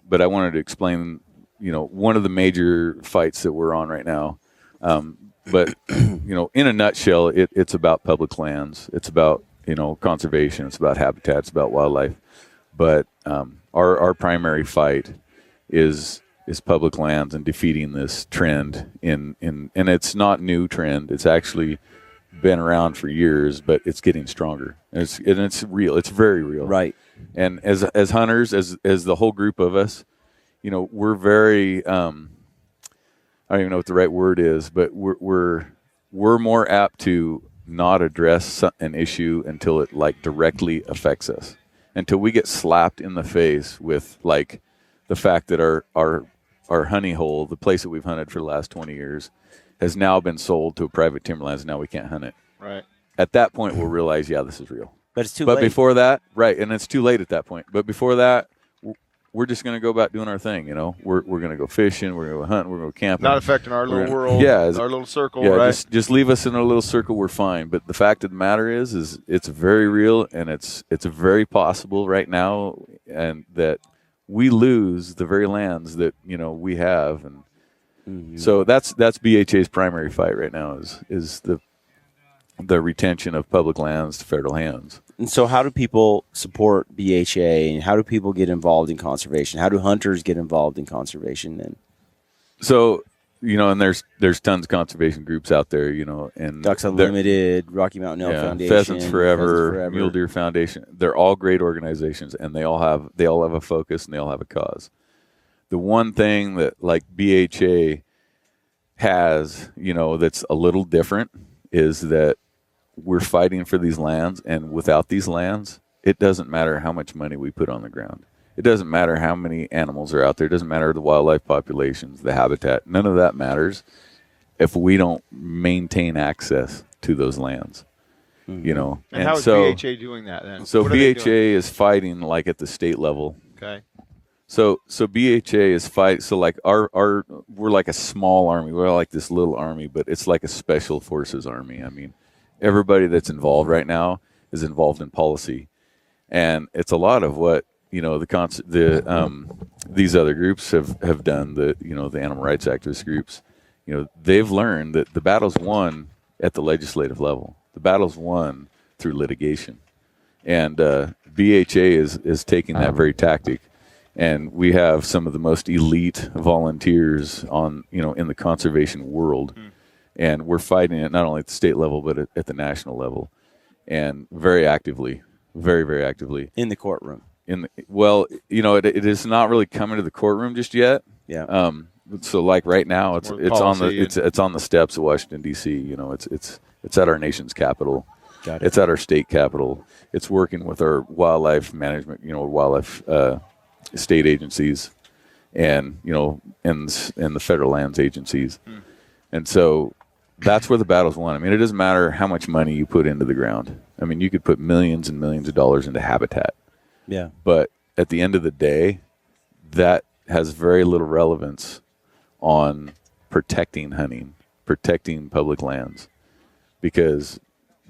Speaker 1: but I wanted to explain, one of the major fights that we're on right now. But in a nutshell, it's about public lands. It's about conservation. It's about habitat. It's about wildlife. But our primary fight is public lands and defeating this trend and it's not new trend. It's actually been around for years, but it's getting stronger. And it's real. It's very real.
Speaker 9: Right.
Speaker 1: And as hunters, as the whole group of us, we're very I don't even know what the right word is, but we're more apt to not address an issue until it directly affects us, until we get slapped in the face with the fact that our honey hole, the place that we've hunted for the last 20 years, has now been sold to a private timberlands, and now we can't hunt it.
Speaker 3: Right.
Speaker 1: At that point, we'll realize, yeah, this is real.
Speaker 9: But it's too
Speaker 1: But
Speaker 9: late.
Speaker 1: before that, right, and it's too late at that point. But before that, we're just going to go about doing our thing, you know. We're going to go fishing, we're going to go hunting, we're going to go camping.
Speaker 3: Not affecting our little world,
Speaker 1: yeah,
Speaker 3: our little circle,
Speaker 1: yeah,
Speaker 3: right?
Speaker 1: just leave us in a little circle, we're fine. But the fact of the matter is it's very real, and it's very possible right now, and that we lose the very lands that, you know, we have. And so that's BHA's primary fight right now is the retention of public lands to federal hands.
Speaker 9: And so how do people support BHA, and how do people get involved in conservation? How do hunters get involved in conservation then?
Speaker 1: So, you know, and there's tons of conservation groups out there, you know, and
Speaker 9: Ducks Unlimited, Rocky Mountain Elk Foundation,
Speaker 1: Pheasants Forever, Mule Deer Foundation. They're all great organizations, and they all have a focus, and they all have a cause. The one thing that, like, BHA has, you know, that's a little different is that we're fighting for these lands, and without these lands, it doesn't matter how much money we put on the ground. It doesn't matter how many animals are out there. It doesn't matter the wildlife populations, the habitat. None of that matters if we don't maintain access to those lands. You know,
Speaker 3: and how is
Speaker 1: so,
Speaker 3: BHA doing that then?
Speaker 1: So
Speaker 3: What are they
Speaker 1: BHA
Speaker 3: doing?
Speaker 1: is fighting like at the state level.
Speaker 3: Okay.
Speaker 1: So BHA is fight. So like we're like a small army. We're like this little army, but it's like a special forces army. I mean, everybody that's involved right now is involved in policy, and it's a lot of what, you know, these other groups have done. The, you know, the animal rights activist groups, you know, they've learned that the battle's won at the legislative level. The battle's won through litigation, and BHA is taking that very tactic. And we have some of the most elite volunteers on, you know, in the conservation world. And we're fighting it not only at the state level, but at the national level, and very actively, very, very actively.
Speaker 9: In the courtroom.
Speaker 1: Well, you know, it is not really coming to the courtroom just yet.
Speaker 9: Yeah.
Speaker 1: So like right now, it's on the steps of Washington D.C. You know, it's at our nation's capital.
Speaker 9: Got it.
Speaker 1: It's at our state capital. It's working with our wildlife management, you know, wildlife state agencies, and, you know, and the federal lands agencies. And so that's where the battle's won. I mean, it doesn't matter how much money you put into the ground. I mean, you could put millions and millions of dollars into habitat.
Speaker 9: Yeah.
Speaker 1: But at the end of the day, that has very little relevance on protecting hunting, protecting public lands, because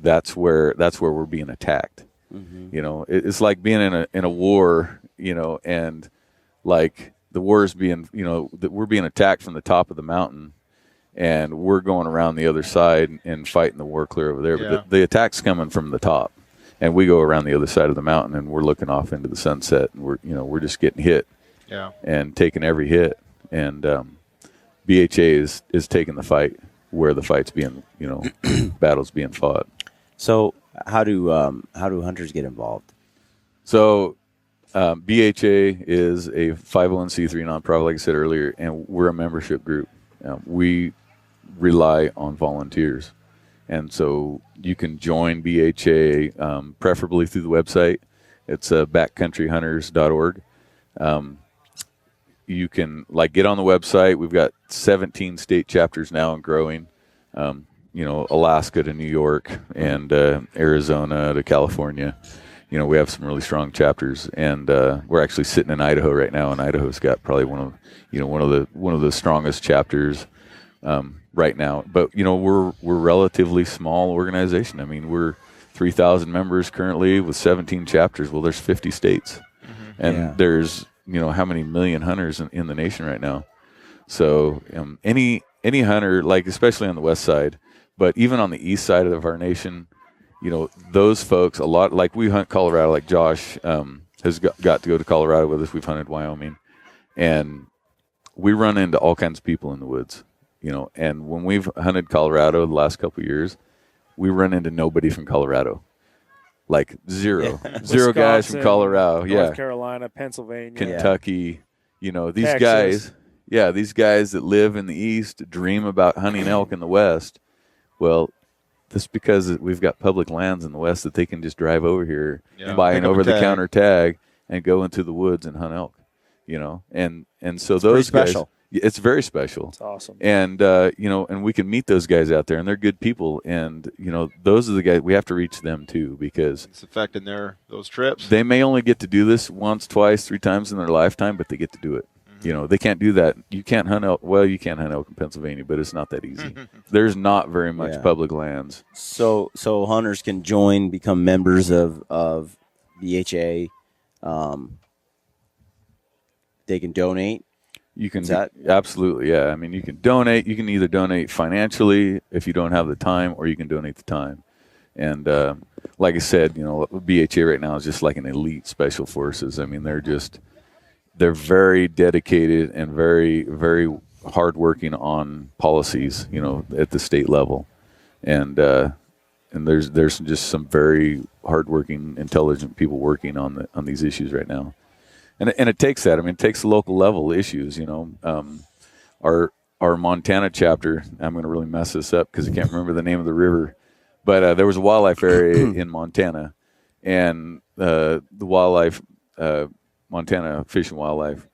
Speaker 1: that's where we're being attacked. You know, it's like being in a war, you know, and like the war is being, you know, that we're being attacked from the top of the mountain, and we're going around the other side and fighting the war clear over there.
Speaker 3: Yeah.
Speaker 1: But the attack's coming from the top, and we go around the other side of the mountain, and we're looking off into the sunset, and we're just getting hit, and taking every hit. And BHA is taking the fight where the fight's being, you know, battle's being fought.
Speaker 9: So how do hunters get involved?
Speaker 1: So BHA is a 501c3 nonprofit, like I said earlier, and we're a membership group. We rely on volunteers, and so you can join BHA preferably through the website. It's backcountryhunters.org. You can get on the website. We've got 17 state chapters now and growing. You know, Alaska to New York, and Arizona to California. You know, we have some really strong chapters, and we're actually sitting in Idaho right now, and Idaho's got probably one of the strongest chapters right now. But you know, we're relatively small organization. I mean, we're 3,000 members currently with 17 chapters. Well, there's 50 states, and there's, you know, how many million hunters in the nation right now. So any hunter, like especially on the west side, but even on the east side of our nation, you know, those folks, a lot, like we hunt Colorado, like Josh has got to go to Colorado with us. We've hunted Wyoming, and we run into all kinds of people in the woods, you know. And when we've hunted Colorado the last couple of years, we run into nobody from Colorado, like zero guys from Colorado,
Speaker 8: North Carolina, Pennsylvania,
Speaker 1: Kentucky, you know, these
Speaker 8: Texas.
Speaker 1: guys, these guys that live in the east dream about hunting elk in the west. Well, that's because we've got public lands in the west that they can just drive over here, buy an over-the-counter tag, and go into the woods and hunt elk. and so those guys,
Speaker 9: special.
Speaker 1: it's very special.
Speaker 8: It's awesome.
Speaker 1: And and we can meet those guys out there, and they're good people, and those are the guys we have to reach them too, because
Speaker 3: it's affecting those trips.
Speaker 1: They may only get to do this once, twice, 3 times in their lifetime, but they get to do it. They can't do that. You can't hunt elk. Well, you can hunt elk in Pennsylvania, but it's not that easy. There's not very much public lands.
Speaker 9: So hunters can join, become members of BHA. They can donate.
Speaker 1: You can absolutely, yeah. I mean, you can donate. You can either donate financially if you don't have the time, or you can donate the time. And like I said, BHA right now is just like an elite special forces. I mean, they're very dedicated and very, very hardworking on policies, at the state level, and there's just some very hardworking, intelligent people working on these issues right now, and it takes that. I mean, it takes local level issues. Our Montana chapter. I'm going to really mess this up because I can't remember the name of the river, but there was a wildlife area in Montana, and the wildlife. Montana Fish and Wildlife,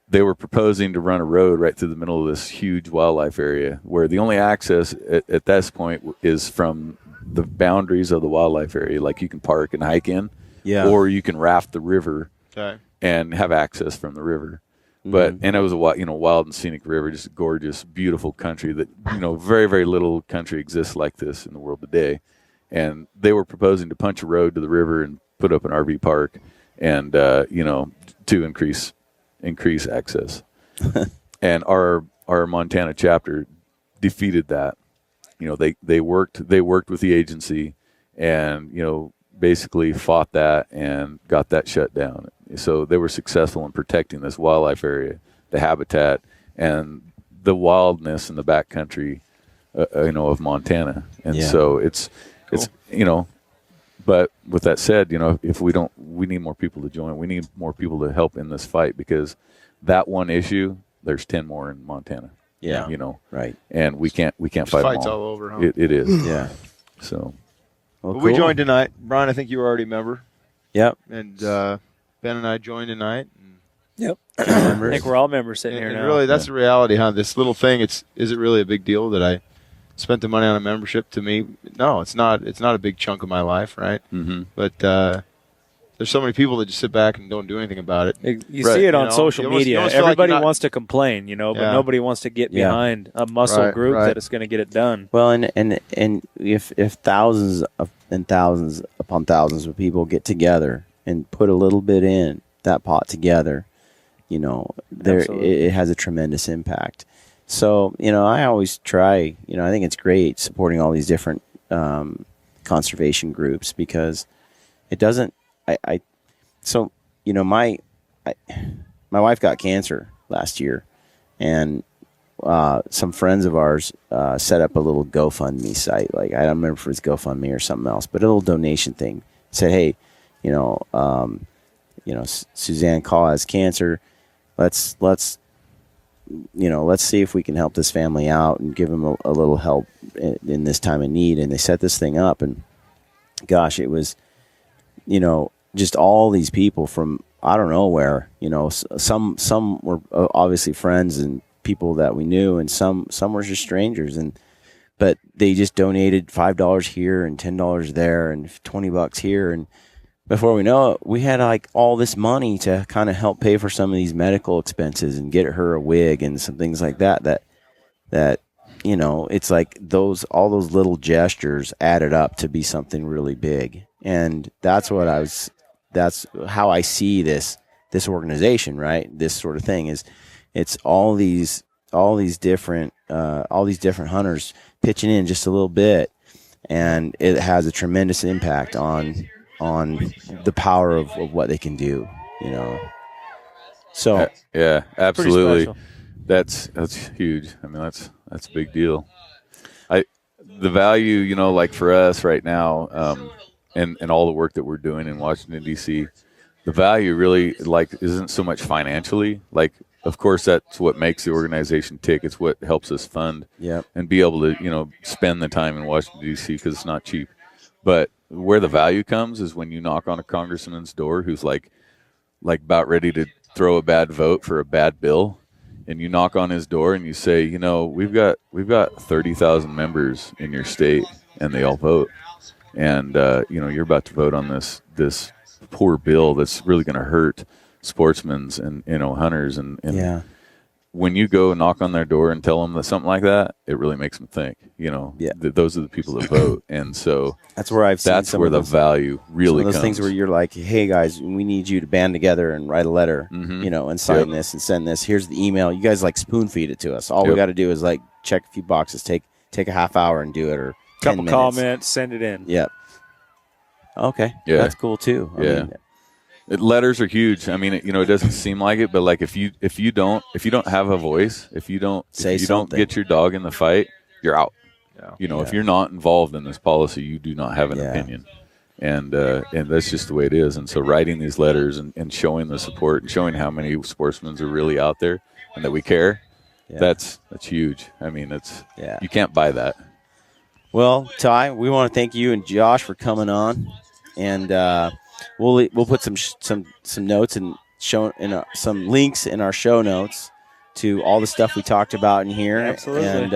Speaker 1: they were proposing to run a road right through the middle of this huge wildlife area where the only access at this point is from the boundaries of the wildlife area. Like you can park and hike in, or you can raft the river and have access from the river. But and it was a wild and scenic river, just a gorgeous, beautiful country that very, very little country exists like this in the world today. And they were proposing to punch a road to the river and put up an RV park. And to increase access, and our Montana chapter defeated that. They worked with the agency, and basically fought that and got that shut down. So they were successful in protecting this wildlife area, the habitat, and the wildness in the backcountry, of Montana. And so it's But with that said, if we need more people to join. We need more people to help in this fight, because that one issue, there's 10 more in Montana.
Speaker 9: Yeah.
Speaker 1: Right. And we can't fight them
Speaker 3: fights
Speaker 1: all.
Speaker 3: all over, huh?
Speaker 1: It is.
Speaker 9: Yeah.
Speaker 1: So.
Speaker 9: Well,
Speaker 3: we joined tonight. Brian, I think you were already a member.
Speaker 9: Yep.
Speaker 3: And Ben and I joined tonight.
Speaker 8: Yep. I think we're all members sitting here now.
Speaker 3: And really, that's the reality, huh? This little thing, is it really a big deal that I spent the money on a membership? To me, no, it's not. It's not a big chunk of my life, right?
Speaker 1: Mm-hmm.
Speaker 3: But there's so many people that just sit back and don't do anything about it.
Speaker 8: You see it on social media. Everybody
Speaker 3: like
Speaker 8: wants to complain, but nobody wants to get behind a muscle group that is going to get it done.
Speaker 9: Well, and if thousands and thousands upon thousands of people get together and put a little bit in that pot together, it has a tremendous impact. So, I always try, I think it's great supporting all these different conservation groups, because it doesn't, my wife got cancer last year, and some friends of ours set up a little GoFundMe site. Like, I don't remember if it was GoFundMe or something else, but a little donation thing. Said, hey, Suzanne Call has cancer. Let's see if we can help this family out and give them a little help in this time of need. And they set this thing up, and gosh, it was, just all these people from, I don't know where, some were obviously friends and people that we knew, and some were just strangers. But they just donated $5 here and $10 there and $20 here. And before we know it, we had like all this money to kind of help pay for some of these medical expenses and get her a wig and some things like that it's like all those little gestures added up to be something really big. And that's how I see this organization, right? This sort of thing is, it's all these different hunters pitching in just a little bit, and it has a tremendous impact on the power of what they can do, So
Speaker 1: yeah, absolutely. That's huge. I mean, that's a big deal. The value, like for us right now, and all the work that we're doing in Washington D.C., the value really isn't so much financially. Of course, that's what makes the organization tick. It's what helps us fund and be able to, spend the time in Washington D.C. because it's not cheap. But where the value comes is when you knock on a congressman's door who's like, like about ready to throw a bad vote for a bad bill, and you knock on his door and you say, you know, we've got 30,000 members in your state, and they all vote, and you know, you're about to vote on this poor bill that's really going to hurt sportsmen's and, you know, hunters, and
Speaker 9: Yeah.
Speaker 1: when you go and knock on their door and tell them that something like that, it really makes them think, you know,
Speaker 9: Yeah.
Speaker 1: those are the people that vote. And so
Speaker 9: That's where I've seen
Speaker 1: that's
Speaker 9: some
Speaker 1: where
Speaker 9: of
Speaker 1: the
Speaker 9: those,
Speaker 1: value really
Speaker 9: some of those
Speaker 1: comes.
Speaker 9: things where you're like, hey guys, we need you to band together and write a letter, you know, and sign this and send this. Here's the email. You guys like spoon feed it to us. All we got to do is like check a few boxes, take a half hour and do it, or 10
Speaker 8: Couple
Speaker 9: minutes.
Speaker 8: comments, send it in.
Speaker 9: Yep. Okay.
Speaker 1: Yeah.
Speaker 9: That's cool too. I mean,
Speaker 1: Letters are huge. I mean, it doesn't seem like it, but like if you don't have a voice, if you don't get your dog in the fight, you're out.
Speaker 3: Yeah.
Speaker 1: You know, if you're not involved in this policy, you do not have an opinion. And that's just the way it is. And so writing these letters and showing the support and showing how many sportsmen are really out there and that we care, that's huge. I mean, you can't buy that.
Speaker 9: Well, Ty, we want to thank you and Josh for coming on, and we'll put some notes and some links in our show notes to all the stuff we talked about in here.
Speaker 8: Absolutely.
Speaker 9: And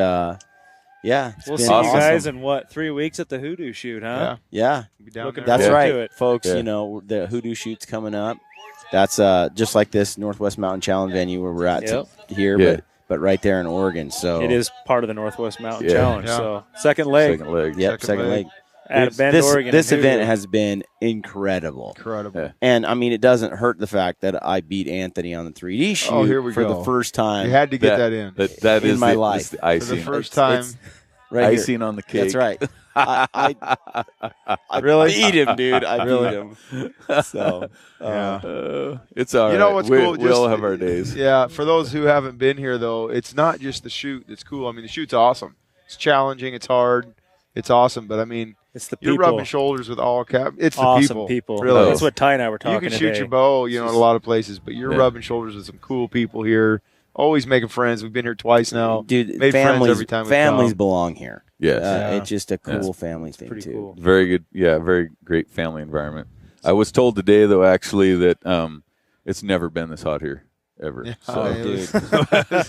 Speaker 8: we'll see you guys in 3 weeks at the Hoodoo shoot, huh?
Speaker 9: Yeah.
Speaker 3: Be down there.
Speaker 9: That's
Speaker 8: forward
Speaker 9: right,
Speaker 8: to it.
Speaker 9: folks. You know, the Hoodoo shoot's coming up. That's just like this Northwest Mountain Challenge venue where we're at here, but right there in Oregon. So
Speaker 8: it is part of the Northwest Mountain Challenge. So second leg.
Speaker 9: Yep, second leg.
Speaker 8: At Bend, Oregon.
Speaker 9: This event has been incredible. And, I mean, it doesn't hurt the fact that I beat Anthony on the 3D shoot for the first time.
Speaker 3: You had to get that in.
Speaker 1: That
Speaker 9: in
Speaker 1: is
Speaker 9: my life.
Speaker 1: The icing.
Speaker 3: For the first time.
Speaker 9: Right
Speaker 1: icing on the cake.
Speaker 9: That's right. I really beat him, dude. I beat him. So,
Speaker 1: it's all right.
Speaker 3: You know what's cool?
Speaker 1: We all have our days.
Speaker 3: Yeah, for those who haven't been here, though, it's not just the shoot that's cool. I mean, the shoot's awesome. It's challenging. It's hard. It's awesome. But, I mean,
Speaker 8: it's the people.
Speaker 3: You're rubbing shoulders with all It's the
Speaker 8: awesome
Speaker 3: people.
Speaker 8: Really. That's what Ty and I were talking about.
Speaker 3: You can shoot your bow, you know, in a lot of places, but you're rubbing shoulders with some cool people here. Always making friends. We've been here twice now.
Speaker 9: Dude,
Speaker 3: made friends every time we
Speaker 9: families
Speaker 3: come.
Speaker 9: belong here.
Speaker 1: Yes.
Speaker 9: It's just a cool family thing,
Speaker 8: pretty
Speaker 9: too.
Speaker 8: Cool.
Speaker 1: Very good. Yeah, very great family environment. I was told today, though, actually, that it's never been this hot here, ever.
Speaker 3: Yeah,
Speaker 1: so,
Speaker 3: dude. It's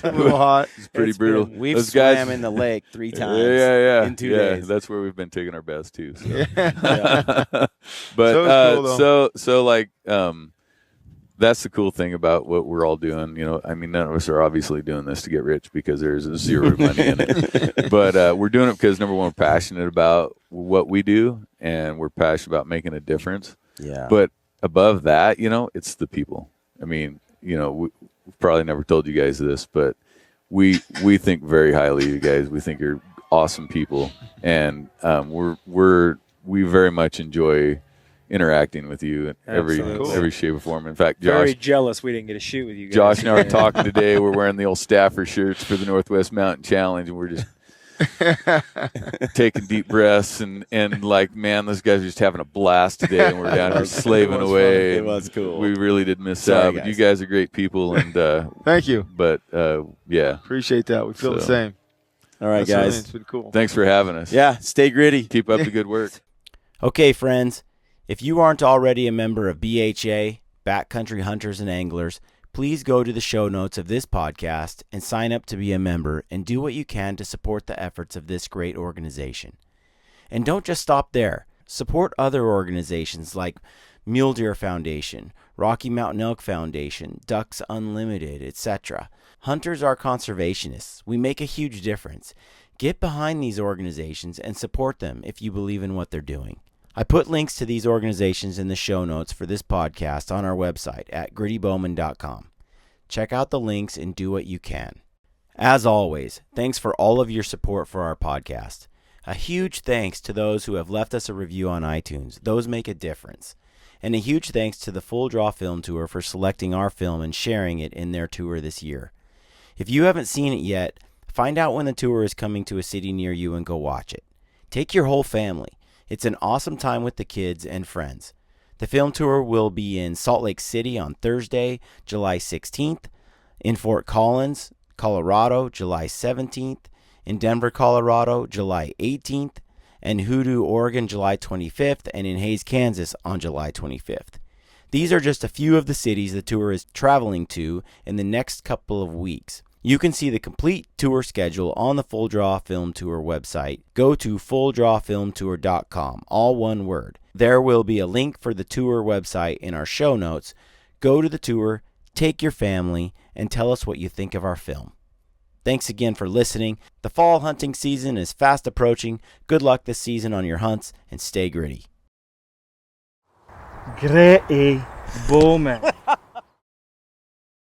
Speaker 3: a little hot.
Speaker 1: It's pretty brutal.
Speaker 9: We've
Speaker 1: Those
Speaker 9: swam
Speaker 1: guys,
Speaker 9: in the lake 3 times in 2 days.
Speaker 1: That's where we've been taking our best, too. So.
Speaker 3: But
Speaker 1: so like that's the cool thing about what we're all doing. You know, I mean, none of us are obviously doing this to get rich because there's zero money in it. But we're doing it because, number one, we're passionate about what we do, and we're passionate about making a difference.
Speaker 9: Yeah.
Speaker 1: But above that, you know, it's the people. I mean, you know, we've probably never told you guys this, but we think very highly of you guys. We think you're awesome people, and we very much enjoy interacting with you in every shape or form. In fact, Josh,
Speaker 8: very jealous we didn't get a shoot with you guys.
Speaker 1: Josh and I were talking today. We're wearing the old staffer shirts for the Northwest Mountain Challenge, and we're just taking deep breaths and like, man, those guys are just having a blast today, and we're down here slaving away.
Speaker 9: It was cool.
Speaker 1: We really did miss out, but you guys are great people, and
Speaker 3: thank you.
Speaker 1: But yeah,
Speaker 3: appreciate that. We feel the same.
Speaker 9: All right, guys,
Speaker 3: it's been cool.
Speaker 1: Thanks for having us.
Speaker 9: Yeah, stay gritty.
Speaker 1: Keep up the good work.
Speaker 6: Okay, friends, if you aren't already a member of BHA, Backcountry Hunters and Anglers, please go to the show notes of this podcast and sign up to be a member and do what you can to support the efforts of this great organization. And don't just stop there. Support other organizations like Mule Deer Foundation, Rocky Mountain Elk Foundation, Ducks Unlimited, etc. Hunters are conservationists. We make a huge difference. Get behind these organizations and support them if you believe in what they're doing. I put links to these organizations in the show notes for this podcast on our website at grittybowman.com. Check out the links and do what you can. As always, thanks for all of your support for our podcast. A huge thanks to those who have left us a review on iTunes. Those make a difference. And a huge thanks to the Full Draw Film Tour for selecting our film and sharing it in their tour this year. If you haven't seen it yet, find out when the tour is coming to a city near you and go watch it. Take your whole family. It's an awesome time with the kids and friends. The film tour will be in Salt Lake City on Thursday, July 16th, in Fort Collins, Colorado, July 17th, in Denver, Colorado, July 18th, and Hoodoo, Oregon, July 25th, and in Hays, Kansas on July 25th. These are just a few of the cities the tour is traveling to in the next couple of weeks. You can see the complete tour schedule on the Full Draw Film Tour website. Go to fulldrawfilmtour.com, all one word. There will be a link for the tour website in our show notes. Go to the tour, take your family, and tell us what you think of our film. Thanks again for listening. The fall hunting season is fast approaching. Good luck this season on your hunts, and stay gritty.
Speaker 2: Gritty Bowman.